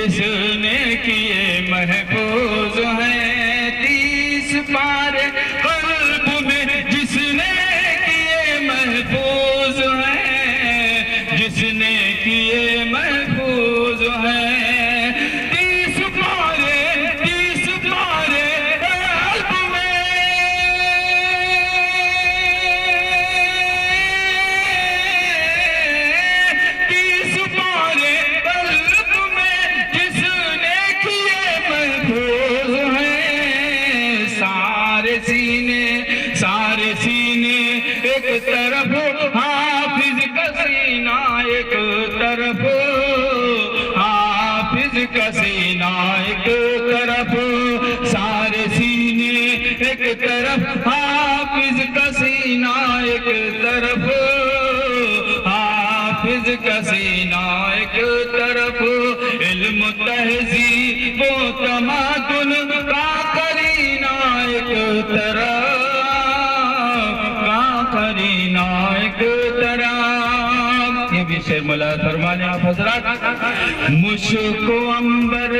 جس نے کیے محفوظ ہیں 30 پارے قلب میں، جس نے کیے محفوظ ہیں، جس نے کیے محفوظ ہیں 30 پارے، 30 پارے قلب میں، 30 پارے قلب میں جس نے کیے محفوظ ہیں، سارے سینے ایک طرف حافظ کا سینہ، ایک طرف حافظ کا سینہ، ایک طرف سارے سینے، ایک طرف حافظ کا سینہ، ایک طرف حافظ کا سینہ، ایک طرف علم تہذیب و تمدن کا کرینہ، ایک طرف کرینہ، ایک طرف۔ یہ بھی شعر مولا فرمانے آپ حضرات، مشک و عنبر،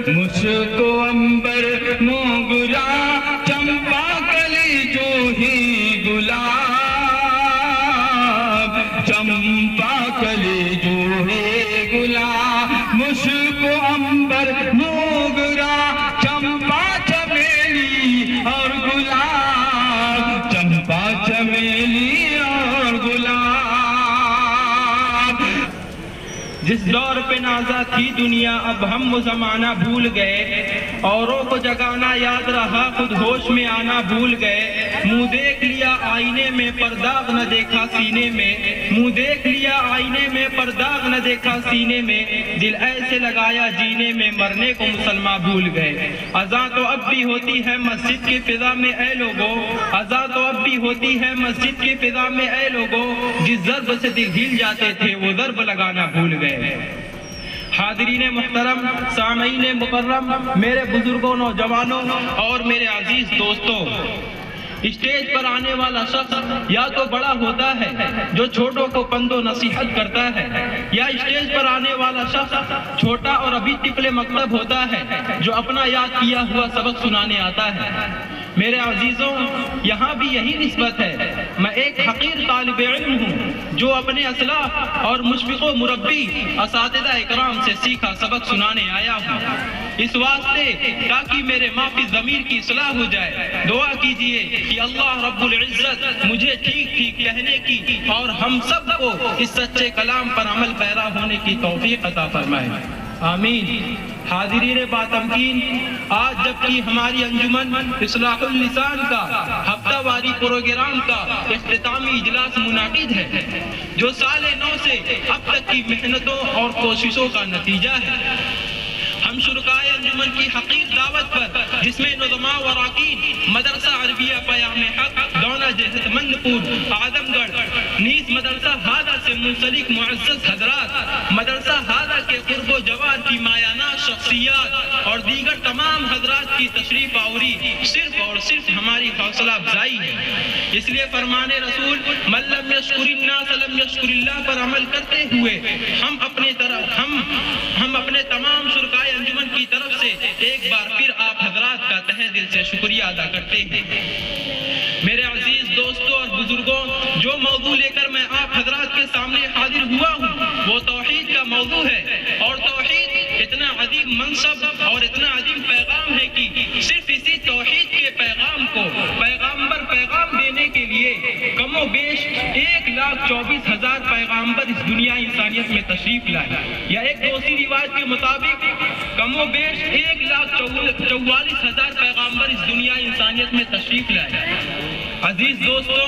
مشک و عنبر موگرا چمپا کلی جوہی گلاب، چمپا کلی جوہی گلاب، مشک و عنبر موگرا چمپا چمیلی اور گلاب، چمپا چمیلی اور گلاب۔ جس دور پہ نازا تھی دنیا اب ہم وہ زمانہ بھول گئے، اوروں کو جگانا یاد رہا خود ہوش میں آنا بھول گئے، منہ دیکھ لیا آئینے میں پرداغ نہ دیکھا سینے میں، منہ دیکھ لیا آئینے میں پرداغ نہ دیکھا سینے میں، دل ایسے لگایا جینے میں مرنے کو مسلمان بھول گئے۔ اذان تو اب بھی ہوتی ہے مسجد کی فضا میں اے لوگو، اذان تو اب بھی ہوتی ہے مسجد کی فضا میں اے لوگو، جس ضرب سے دل ہل جاتے تھے وہ ضرب لگانا بھول گئے۔ حاضرین محترم، سامعین مکرم، میرے بزرگوں، نوجوانوں اور میرے عزیز دوستوں، اسٹیج پر آنے والا شخص یا تو بڑا ہوتا ہے جو چھوٹوں کو پند و نصیحت کرتا ہے، یا اسٹیج پر آنے والا شخص چھوٹا اور ابھی طفل مکتب ہوتا ہے جو اپنا یاد کیا ہوا سبق سنانے آتا ہے۔ میرے عزیزوں، یہاں بھی یہی نسبت ہے، میں ایک حقیر طالب علم ہوں جو اپنے اسلاف اور مشفق و مربی اساتذہ اکرام سے سیکھا سبق سنانے آیا ہوں، اس واسطے تاکہ میرے معافی ضمیر کی اصلاح ہو جائے۔ دعا کیجئے کہ اللہ رب العزت مجھے ٹھیک ٹھیک کہنے کی اور ہم سب کو اس سچے کلام پر عمل پیرا ہونے کی توفیق عطا فرمائے، آمین۔ حاضرین باتمکین، آج جبکہ ہماری انجمن اصلاح اللسان کا ہفتہ واری پروگرام کا اختتامی اجلاس منعقد ہے، جو سال نو سے اب تک کی محنتوں اور کوششوں کا نتیجہ ہے، ہم شرکائے انجمن کی حقیق دعوت پر، جس میں نظماء و راکین مدرسہ عربیہ پیام حق دونا جہت مند پور اعظم گڑھ نیز مدرسہ ہادہ سے منسلک معزز حضرات، مدرسہ ہادہ کے قرب و جوار کی مایانہ شخصیات اور دیگر تمام حضرات کی تشریف آوری صرف اور صرف ہماری حوصلہ افزائی ہے۔ اس لیے فرمان رسول من لم یشکر الناس لم یشکر اللہ پر عمل کرتے ہوئے ہم اپنے تمام شرکائے انجمن کی طرف سے ایک بار پھر آپ حضرات کا تہہ دل سے شکریہ ادا کرتے ہیں۔ میرے عزیز دوستوں اور بزرگوں، جو موضوع لے کر میں آپ حضرات کے سامنے حاضر ہوا ہوں وہ توحید کا موضوع ہے، اور توحید اتنا عظیم منصب اور اتنا عظیم پیغام ہے کہ صرف اسی توحید کے پیغام کو پیغامبر پیغام دینے کے لیے کم و بیش 1,24,000 پیغامبر اس دنیا انسانیت میں تشریف لائے، یا ایک دوسری روایت کے مطابق کم و بیش 1,44,000 پیغامبر اس دنیا انسانیت میں تشریف لائے۔ عزیز دوستوں،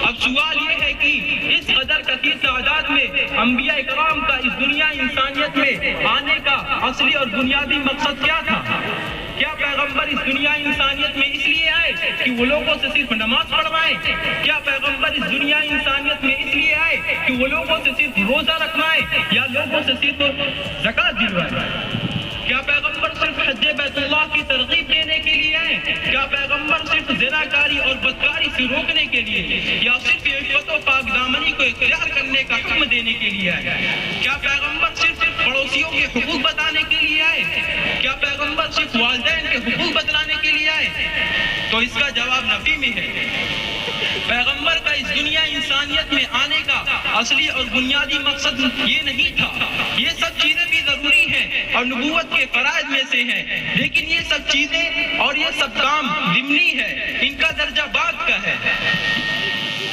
اب سوال یہ ہے کہ اس قدر کثیر تعداد میں انبیاء اکرام کا اس دنیا انسانیت میں آنے کا اصلی اور بنیادی مقصد کیا تھا؟ کیا پیغمبر اس دنیا انسانیت میں اس لیے آئے کہ وہ لوگوں سے صرف نماز پڑھوائیں؟ کیا پیغمبر اس دنیا انسانیت میں اس لیے آئے کہ وہ لوگوں سے صرف روزہ رکھوائیں یا لوگوں سے صرف زکوٰۃ دلوائیں؟ کیا پیغمبر صرف حج بیت اللہ کی ترغیب دینے کے لیے آئے؟ کیا پیغمبر صرف زناکاری اور بدکاری سے روکنے کے لیے یا صرف عفت و پاک دامنی کو اختیار کرنے کا حکم دینے کے لیے آئے؟ کیا پیغمبر صرف پڑوسیوں کے حقوق بتانے کے لیے آئے؟ کیا پیغمبر صرف والدین کے حقوق بتلانے کے لیے آئے؟ تو اس کا جواب نفی میں ہے۔ پیغمبر کا اس دنیا انسانیت میں آنے کا اصلی اور بنیادی مقصد یہ نہیں تھا۔ یہ سب چیزیں بھی ضروری ہیں اور نبوت کے فرائض میں سے ہیں، لیکن یہ سب چیزیں اور یہ سب کام ضمنی ہے، ان کا درجہ بعد کا ہے۔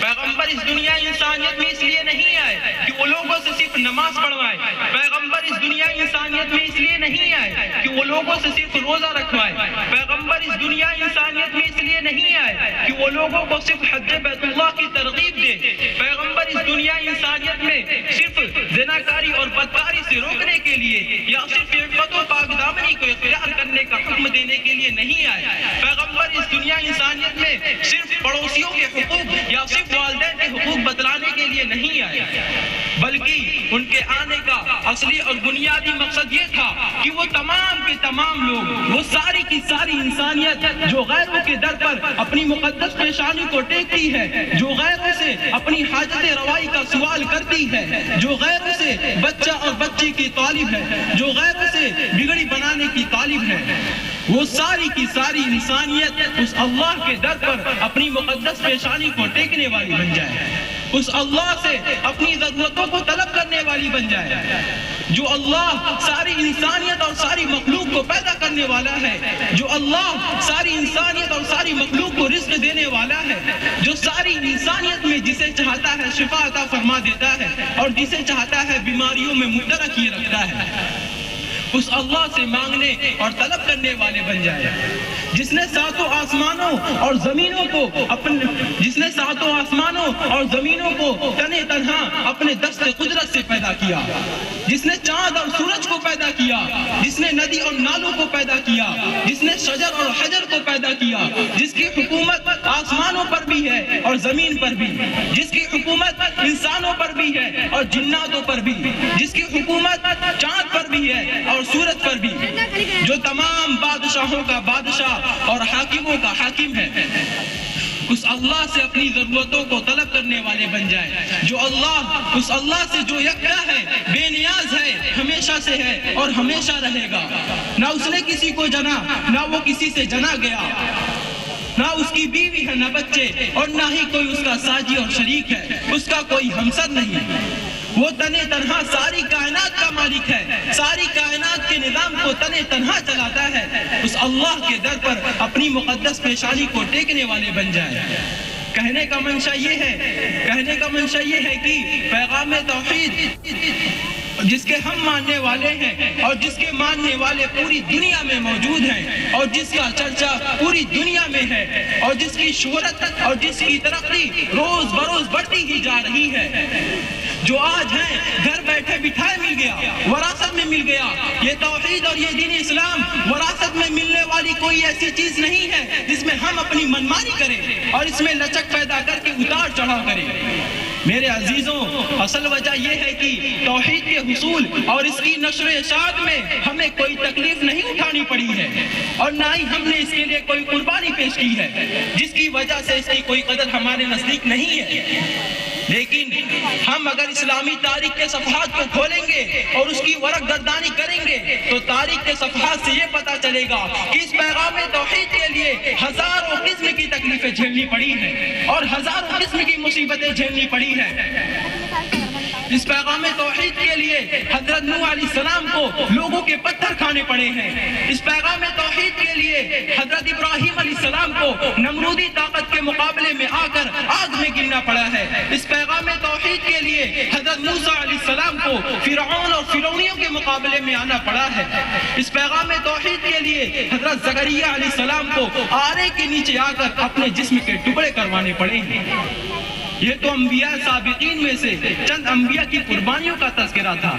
پیغمبر اس دنیا انسانیت میں اس لیے نہیں آئے کہ وہ لوگوں سے صرف نماز پڑھوائے۔ پیغمبر اس دنیا انسانیت میں اس لیے نہیں آئے کہ وہ لوگوں سے صرف روزہ رکھوائے۔ پیغمبر اس دنیا انسانیت میں اس لیے نہیں آئے کہ وہ لوگوں کو صرف حج بیت اللہ کی ترغیب دے۔ پیغمبر اس دنیا انسانیت میں صرف زناکاری اور بدکاری سے روکنے کے لیے یا صرف عفت و پاک دامنی کو اختیار کرنے کا حکم دینے کے لیے نہیں آئے۔ پیغمبر اس دنیا انسانیت میں صرف پڑوسیوں کے حقوق یا صرف والدین کے حقوق بتلانے کے لیے نہیں آئے، بلکہ ان کے آنے کا اصلی اور بنیادی مقصد یہ تھا کہ وہ تمام کے تمام لوگ، وہ ساری کی ساری انسانیت جو غیروں کے در پر اپنی مقدس پیشانی کو ٹیکتی ہے، جو غیروں سے اپنی حاجت روائی کا سوال کرتی ہے، جو غیروں سے بچہ اور بچی کی طالب ہے، جو غیروں سے بگڑی بنانے کی طالب ہے، وہ ساری کی ساری انسانیت اس اللہ کے در پر اپنی مقدس پیشانی کو ٹیکنے والی بن جائے، اس اللہ سے اپنی ضرورتوں کو طلب کرنے والی بن جائے۔ جو اللہ ساری انسانیت اور ساری مخلوق کو پیدا کرنے والا ہے، جو اللہ ساری انسانیت اور ساری مخلوق کو رزق دینے والا ہے، جو ساری انسانیت میں جسے چاہتا ہے شفا عطا فرما دیتا ہے اور جسے چاہتا ہے بیماریوں میں مبتلا کیے رکھتا ہے، اس اللہ سے مانگنے اور طلب کرنے والے بن جائے، جس نے ساتوں آسمانوں اور زمینوں کو تنے تنہا اپنے دست قدرت سے پیدا کیا، جس نے چاند اور سورج کو پیدا کیا، جس نے ندی اور نالوں کو پیدا کیا، جس نے شجر اور حجر کو پیدا کیا، جس کی حکومت آسمانوں پر بھی ہے اور زمین پر بھی، جس کی حکومت انسانوں پر بھی ہے اور جناتوں پر بھی، جس کی حکومت چاند پر بھی ہے اور سورج پر بھی، جو تمام بادشاہوں کا بادشاہ اور حاکموں کا حاکم ہے، اس اللہ سے اپنی ضرورتوں کو طلب کرنے والے بن جائے۔ جو اللہ، اس اللہ سے جو یکتا ہے، بے نیاز ہے، ہمیشہ سے ہے اور ہمیشہ رہے گا، نہ اس نے کسی کو جنا نہ وہ کسی سے جنا گیا، نہ اس کی بیوی ہے نہ بچے اور نہ ہی کوئی اس کا ساجی اور شریک ہے، اس کا کوئی ہمسر نہیں، وہ تنے تنہا ساری کائنات کا مالک ہے، ساری کائنات کے نظام کو تنے تنہا چلاتا ہے، اس اللہ کے در پر اپنی مقدس پیشانی کو ٹیکنے والے بن جائے۔ کہنے کا منشا یہ ہے کہ پیغام توحید جس کے ہم ماننے والے ہیں اور جس کے ماننے والے پوری دنیا میں موجود ہیں اور جس کا چرچا پوری دنیا میں ہے اور جس کی شہرت اور جس کی ترقی روز بروز بڑھتی ہی جا رہی ہے، جو آج ہیں گھر بیٹھے بٹھائے مل گیا، وراثت میں مل گیا، یہ توحید اور یہ دین اسلام وراثت میں ملنے والی کوئی ایسی چیز نہیں ہے جس میں ہم اپنی منمانی کریں اور اس میں لچک پیدا کر کے اتار چڑھا کریں۔ میرے عزیزوں، اصل وجہ یہ ہے کہ توحید کے حصول اور اس کی نشر و اشاعت میں ہمیں کوئی تکلیف نہیں اٹھانی پڑی ہے اور نہ ہی ہم نے اس کے لیے کوئی قربانی پیش کی ہے، جس کی وجہ سے اس کی کوئی قدر ہمارے نزدیک نہیں ہے۔ لیکن ہم اگر اسلامی تاریخ کے صفحات کو کھولیں گے اور اس کی ورق گردانی کریں گے تو تاریخ کے صفحات سے یہ پتا چلے گا کہ اس پیغام توحید کے لیے ہزاروں قسم کی تکلیفیں جھیلنی پڑی ہیں اور ہزاروں قسم کی مصیبتیں جھیلنی پڑی ہیں۔ اس پیغام توحید کے لیے حضرت نوح علیہ السلام کو لوگوں کے پتھر کھانے پڑے ہیں، اس پیغام توحید کے لیے حضرت ابراہیم علیہ السلام کو نمرودی طاقت کے مقابلے میں آ کر آگ میں گرنا پڑا ہے، اس پیغام توحید کے لیے حضرت موسیٰ علیہ السلام کو فرعون اور فرعونیوں کے مقابلے میں آنا پڑا ہے، اس پیغام توحید کے لیے حضرت زکریا علیہ السلام کو آرے کے نیچے آ کر اپنے جسم کے ٹکڑے کروانے پڑے ہیں۔ یہ تو انبیاء سابقین میں سے چند انبیاء کی قربانیوں کا تذکرہ تھا،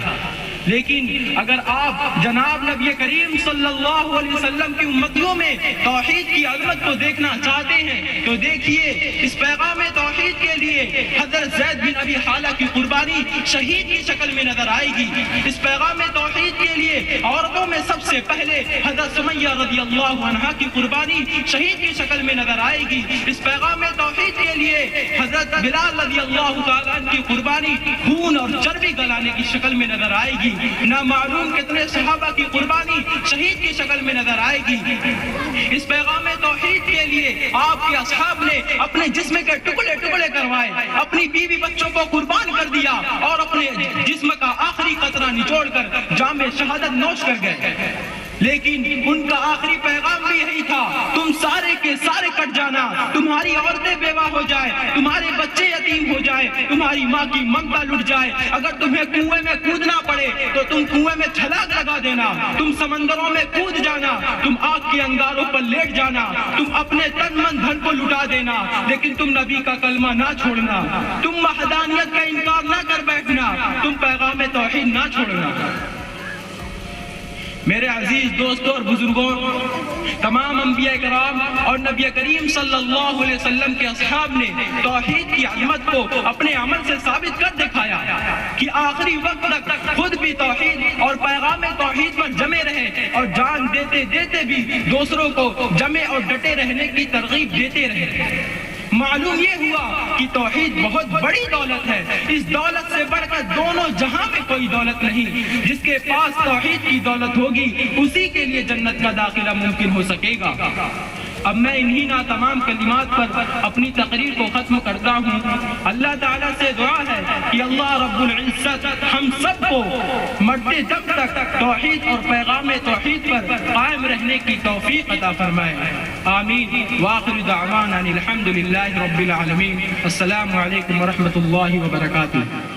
لیکن اگر آپ جناب نبی کریم صلی اللہ علیہ وسلم کی امتیوں میں توحید کی عظمت کو دیکھنا چاہتے ہیں تو دیکھیے اس پیغام توحید کے لیے حضرت زید بن ابی حالہ کی قربانی شہید کی شکل میں نظر آئے گی. اس پیغام توحید کے لیے عورتوں میں سب سے پہلے حضرت سمیہ رضی اللہ عنہا کی قربانی شہید کی شکل میں نظر آئے گی. اس پیغام توحید کے لیے حضرت بلال رضی اللہ تعالیٰ عنہ کی قربانی خون اور چربی گلانے کی شکل میں نظر آئے گی. نہ معلوم کتنے صحابہ کی قربانی شہید کی شکل میں نظر آئے گی. اس پیغام توحید کے لیے آپ کے اصحاب نے اپنے جسم کے ٹکڑے ٹکڑے کروائے, اپنی بیوی بچوں کو قربان کر دیا اور اپنے جسم کا آخری قطرہ نچوڑ کر جام شہادت نوش کر گئے. لیکن ان کا آخری پیغام بھی یہی تھا, تم سارے کے سارے کٹ جانا, تمہاری عورتیں بیوہ ہو جائے, تمہارے بچے یتیم ہو جائے, تمہاری ماں کی ممتا لٹ جائے, اگر تمہیں کنویں میں کودنا پڑے تو تم کنویں میں چھلانگ لگا دینا, تم سمندروں میں کود جانا, تم آگ کے انگاروں پر لیٹ جانا, تم اپنے تن من دھن کو لٹا دینا, لیکن تم نبی کا کلمہ نہ چھوڑنا, تم وحدانیت کا انکار نہ کر بیٹھنا, تم پیغام توحید نہ چھوڑنا. میرے عزیز دوستوں اور بزرگوں, تمام انبیاء کرام اور نبی کریم صلی اللہ علیہ وسلم کے اصحاب نے توحید کی عظمت کو اپنے عمل سے ثابت کر دکھایا کہ آخری وقت تک خود بھی توحید اور پیغام توحید پر جمے رہے اور جان دیتے دیتے بھی دوسروں کو جمے اور ڈٹے رہنے کی ترغیب دیتے رہے. معلوم یہ ہوا کہ توحید بہت بڑی دولت ہے, اس دولت سے بڑھ کر دونوں جہاں میں کوئی دولت نہیں. جس کے پاس توحید کی دولت ہوگی اسی کے لیے جنت کا داخلہ ممکن ہو سکے گا. اب میں انہی تمام کلمات پر اپنی تقریر کو ختم کرتا ہوں. اللہ تعالیٰ سے دعا ہے کہ اللہ رب العزت ہم سب کو مرتے دم تک توحید اور پیغام توحید پر قائم رہنے کی توفیق عطا فرمائے. آمین. وآخر دعوانا الحمد للہ رب العالمین. السلام علیکم ورحمۃ اللہ وبرکاتہ.